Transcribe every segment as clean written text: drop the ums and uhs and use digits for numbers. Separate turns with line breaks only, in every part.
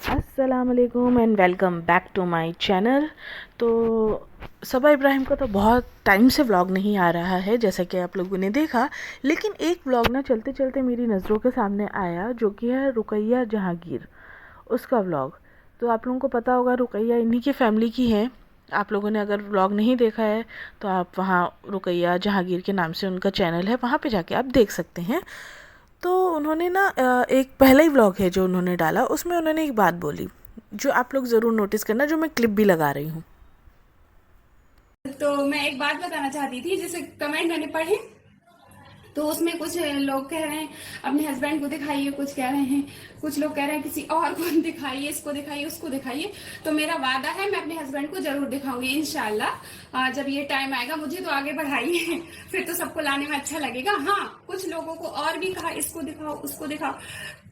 अस्सलाम वालेकुम and welcome back to my channel. तो सबा इब्राहिम का तो बहुत टाइम से व्लॉग नहीं आ रहा है, जैसा कि आप लोगों ने देखा। लेकिन एक व्लॉग ना चलते चलते मेरी नज़रों के सामने आया, जो कि है रुकैया जहांगीर, उसका व्लॉग। तो आप लोगों को पता होगा, रुकैया इन्हीं की फैमिली की है। आप लोगों ने अगर व्लॉग नहीं देखा है तो आप वहाँ रुकैया जहांगीर के नाम से उनका चैनल है, वहाँ पे जाके आप देख सकते हैं। तो उन्होंने ना एक पहला ही व्लॉग है जो उन्होंने डाला, उसमें उन्होंने एक बात बोली जो आप लोग ज़रूर नोटिस करना, जो मैं क्लिप भी लगा रही हूँ।
तो मैं एक बात बताना चाहती थी, जैसे कमेंट मैंने पढ़े तो उसमें कुछ लोग कह रहे हैं अपने हस्बैंड को दिखाइए, कुछ कह रहे हैं, कुछ लोग कह रहे हैं किसी और को दिखाइए, इसको दिखाइए, उसको दिखाइए। तो मेरा वादा है मैं अपने हस्बैंड को जरूर दिखाऊंगी इंशाल्लाह। जब ये टाइम आएगा, मुझे तो आगे बढ़ाइए फिर तो सबको लाने में अच्छा लगेगा। हाँ, कुछ लोगों को और भी कहा इसको दिखाओ, उसको दिखाओ,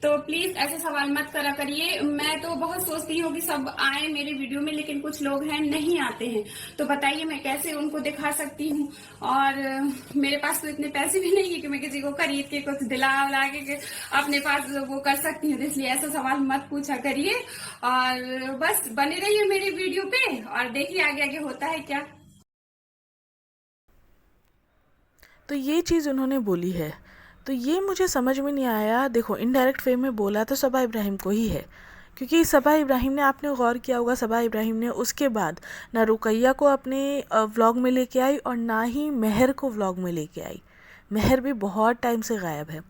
तो प्लीज ऐसे सवाल मत करा करिए। मैं तो बहुत सोचती हूँ कि सब आए मेरे वीडियो में, लेकिन कुछ लोग हैं नहीं आते हैं। तो बताइए मैं कैसे उनको दिखा सकती हूँ। और मेरे पास तो इतने पैसे भी नहीं है कि मैं किसी को खरीद के कुछ दिला उला के अपने पास वो कर सकती हूँ। तो इसलिए ऐसा सवाल मत पूछा करिए, और बस बने रहिए मेरे वीडियो पे और देखिए आगे आगे होता है क्या।
तो ये चीज़ उन्होंने बोली है, तो ये मुझे समझ में नहीं आया। देखो, इनडायरेक्ट वे में बोला तो सबा इब्राहिम को ही है, क्योंकि सबा इब्राहिम ने, आपने गौर किया होगा, सबा इब्राहिम ने उसके बाद ना रुकैया को अपने व्लॉग में लेके आई और ना ही महर को व्लॉग में लेके आई। महर भी बहुत टाइम से गायब है।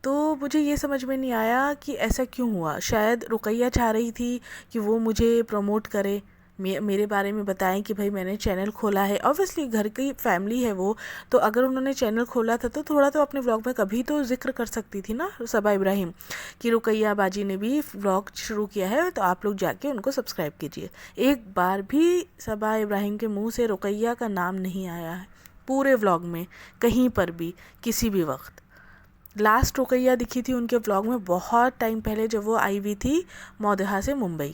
तो मुझे ये समझ में नहीं आया कि ऐसा क्यों हुआ। शायद रुकैया चाह रही थी कि वो मुझे प्रमोट करे, मेरे बारे में बताएं कि भाई मैंने चैनल खोला है। ऑब्वियसली घर की फैमिली है वो, तो अगर उन्होंने चैनल खोला था तो थोड़ा तो अपने व्लॉग में कभी तो जिक्र कर सकती थी ना सबा इब्राहिम, कि रुकैया बाजी ने भी व्लॉग शुरू किया है, तो आप लोग जाके उनको सब्सक्राइब कीजिए। एक बार भी सबा इब्राहिम के मुंह से रुकैया का नाम नहीं आया है पूरे व्लॉग में, कहीं पर भी, किसी भी वक्त। लास्ट रुकैया दिखी थी उनके व्लॉग में बहुत टाइम पहले, जब वो आई हुई थी मौदहा से मुंबई,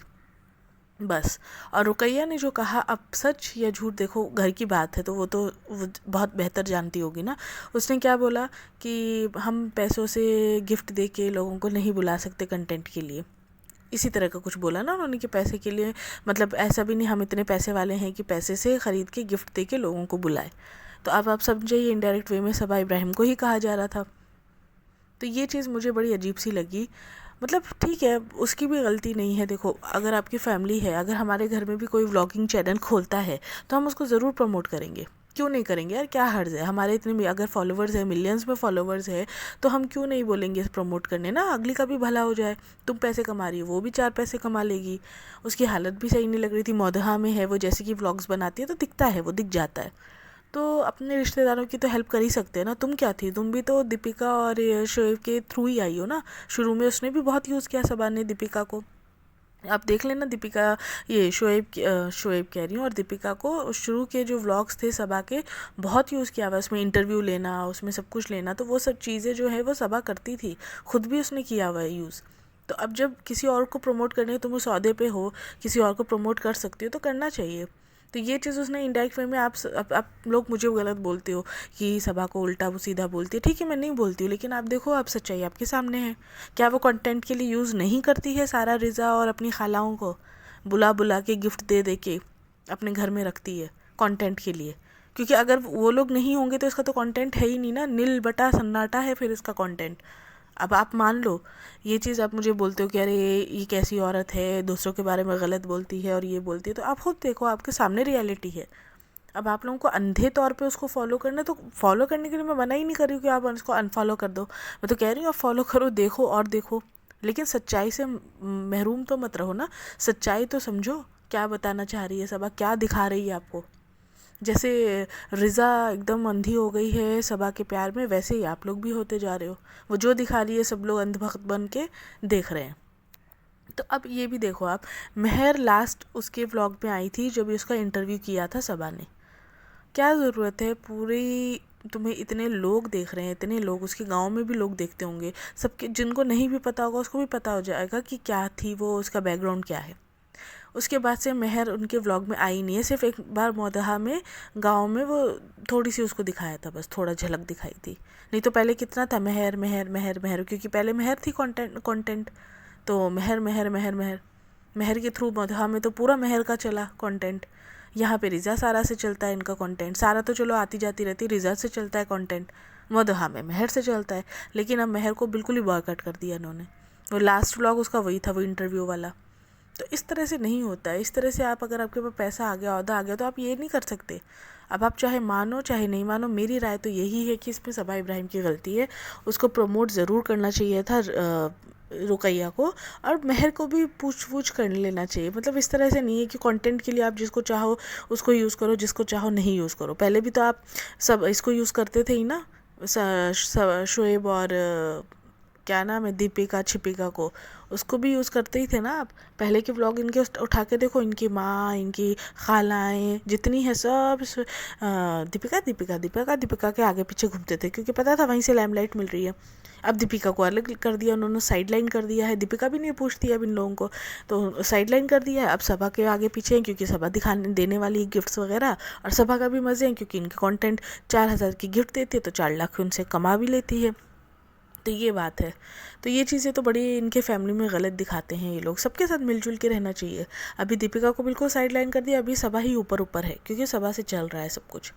बस। और रुकैया ने जो कहा, अब सच या झूठ, देखो घर की बात है तो वो बहुत बेहतर जानती होगी ना। उसने क्या बोला कि हम पैसों से गिफ्ट दे के लोगों को नहीं बुला सकते कंटेंट के लिए, इसी तरह का कुछ बोला ना उन्होंने, कि पैसे के लिए, मतलब ऐसा भी नहीं हम इतने पैसे वाले हैं कि पैसे से ख़रीद के गिफ्ट दे के लोगों को बुलाए। तो अब आप समझे, ये इनडायरेक्ट वे में सबा इब्राहिम को ही कहा जा रहा था। तो ये चीज़ मुझे बड़ी अजीब सी लगी। मतलब ठीक है, उसकी भी गलती नहीं है। देखो, अगर आपकी फैमिली है, अगर हमारे घर में भी कोई व्लॉगिंग चैनल खोलता है तो हम उसको ज़रूर प्रमोट करेंगे। क्यों नहीं करेंगे यार, क्या हर्ज है। हमारे इतने भी अगर फॉलोवर्स है, मिलियंस में फॉलोवर्स है, तो हम क्यों नहीं बोलेंगे प्रमोट करने ना। अगली का भी भला हो जाए। तुम पैसे कमा रही हो, वो भी चार पैसे कमा लेगी। उसकी हालत भी सही नहीं लग रही थी, मौदहा में है वो, जैसे कि व्लॉग्स बनाती है तो दिखता है, वो दिख जाता है। तो अपने रिश्तेदारों की तो हेल्प कर ही सकते हैं ना। तुम क्या थी, तुम भी तो दीपिका और ये शोएब के थ्रू ही आई हो ना। शुरू में उसने भी बहुत यूज़ किया सबा ने दीपिका को। आप देख लेना दीपिका, ये शोएब कह रही हूँ, और दीपिका को शुरू के जो व्लॉग्स थे सबा के, बहुत यूज़ किया हुआ। उसमें इंटरव्यू लेना, उसमें सब कुछ लेना, तो वो सब चीज़ें जो है वो सबा करती थी, खुद भी उसने किया हुआ है यूज़। तो अब जब किसी और को प्रमोट करने, तुम उस सौदे पे हो, किसी और को प्रमोट कर सकती हो तो करना चाहिए। तो ये चीज़ उसने इनडायरेक्ट वे में, आप लोग मुझे गलत बोलते हो कि सभा को उल्टा वो सीधा बोलती है। ठीक है, मैं नहीं बोलती हूँ, लेकिन आप देखो, आप सच्चाई आपके सामने है। क्या वो कंटेंट के लिए यूज़ नहीं करती है सारा रिज़ा और अपनी खालाओं को बुला बुला के, गिफ्ट दे दे के अपने घर में रखती है कंटेंट के लिए? क्योंकि अगर वो लोग नहीं होंगे तो इसका तो कंटेंट है ही नहीं ना, नील बटा सन्नाटा है फिर इसका कंटेंट। अब आप मान लो ये चीज़, आप मुझे बोलते हो कि अरे ये कैसी औरत है, दूसरों के बारे में गलत बोलती है और ये बोलती है, तो आप खुद देखो, आपके सामने रियलिटी है। अब आप लोगों को अंधे तौर पे उसको फॉलो करना है, तो फॉलो करने के लिए मैं मना ही नहीं कर रही हूँ कि आप उसको अनफॉलो कर दो। मैं तो कह रही हूँ आप फॉलो करो, देखो और देखो, लेकिन सच्चाई से महरूम तो मत रहो ना। सच्चाई तो समझो, क्या बताना चाह रही है सबा, क्या दिखा रही है आपको। जैसे रिज़ा एकदम अंधी हो गई है सबा के प्यार में, वैसे ही आप लोग भी होते जा रहे हो। वो जो दिखा रही है सब लोग अंधभक्त बन के देख रहे हैं। तो अब ये भी देखो आप, महर लास्ट उसके व्लॉग में आई थी जब उसका इंटरव्यू किया था सबा ने। क्या ज़रूरत है पूरी, तुम्हें इतने लोग देख रहे हैं, इतने लोग, उसके गांव में भी लोग देखते होंगे, सबके, जिनको नहीं भी पता होगा उसको भी पता हो जाएगा कि क्या थी वो, उसका बैकग्राउंड क्या है। उसके बाद से महर उनके व्लॉग में आई नहीं है, सिर्फ एक बार मौदहा में गांव में वो थोड़ी सी उसको दिखाया था, बस थोड़ा झलक दिखाई थी। नहीं तो पहले कितना था महर महर महर महर, क्योंकि पहले महर थी कंटेंट कंटेंट। तो महर महर महर महर महर के थ्रू मधुहा में तो पूरा महर का चला कंटेंट। यहाँ पे रिजा सारा से चलता है इनका कंटेंट। सारा तो चलो आती जाती रहती, रिजा से चलता है कंटेंट, मधुहा में महर से चलता है। लेकिन अब महर को बिल्कुल ही बॉयकॉट कर दिया इन्होंने। वो लास्ट व्लॉग उसका वही था, वो इंटरव्यू वाला। तो इस तरह से नहीं होता है। इस तरह से आप, अगर आपके पास पैसा आ गया, ओहदा आ गया, तो आप ये नहीं कर सकते। अब आप चाहे मानो चाहे नहीं मानो, मेरी राय तो यही है कि इसमें सबा इब्राहिम की गलती है। उसको प्रमोट ज़रूर करना चाहिए था रुकैया को, और महर को भी पूछ कर लेना चाहिए। मतलब इस तरह से नहीं है कि कंटेंट के लिए आप जिसको चाहो उसको यूज़ करो, जिसको चाहो नहीं यूज़ करो। पहले भी तो आप सब इसको यूज़ करते थे ही ना, शोएब और क्या नाम है, दीपिका छिपिका को, उसको भी यूज़ करते ही थे ना आप। पहले के व्लॉग इनके उठा के देखो, इनकी माँ, इनकी खालाएँ जितनी है सब दीपिका दीपिका दीपिका दीपिका के आगे पीछे घूमते थे, क्योंकि पता था वहीं से लाइमलाइट मिल रही है। अब दीपिका को अलग कर दिया उन्होंने, साइडलाइन कर दिया है। दीपिका भी नहीं पूछती अब इन लोगों को, तो साइडलाइन कर दिया है। अब सबा के आगे पीछे हैं, क्योंकि सबा दिखाने देने वाली गिफ्ट्स वगैरह, और सबा का भी मज़े हैं क्योंकि इनके कंटेंट 4,000 की गिफ्ट देती है तो 4 लाख उनसे कमा भी लेती है। तो ये बात है। तो ये चीज़ें तो बड़ी इनके फैमिली में गलत दिखाते हैं ये लोग। सबके साथ मिलजुल के रहना चाहिए। अभी दीपिका को बिल्कुल साइड लाइन कर दिया, अभी सबा ही ऊपर ऊपर है, क्योंकि सबा से चल रहा है सब कुछ,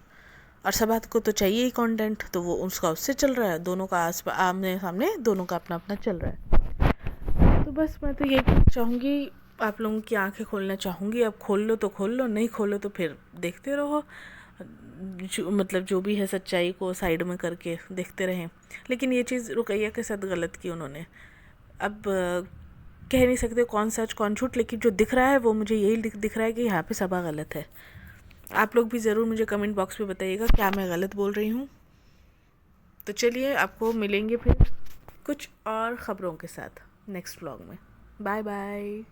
और सबा को तो चाहिए ही कंटेंट, तो वो उसका उससे चल रहा है। दोनों का आमने सामने दोनों का अपना अपना चल रहा है। तो बस मैं तो यही चाहूँगी, आप लोगों की आंखें खोलना चाहूँगी। अब खोल लो तो खोल लो, नहीं खोलो तो फिर देखते रहो। मतलब जो भी है सच्चाई को साइड में करके देखते रहें। लेकिन ये चीज़ रुकैया के साथ गलत की उन्होंने। अब कह नहीं सकते कौन सच कौन झूठ, लेकिन जो दिख रहा है वो मुझे यही दिख रहा है कि यहाँ पे सबा गलत है। आप लोग भी ज़रूर मुझे कमेंट बॉक्स में बताइएगा क्या मैं गलत बोल रही हूँ। तो चलिए, आपको मिलेंगे फिर कुछ और ख़बरों के साथ नेक्स्ट व्लॉग में। Bye bye.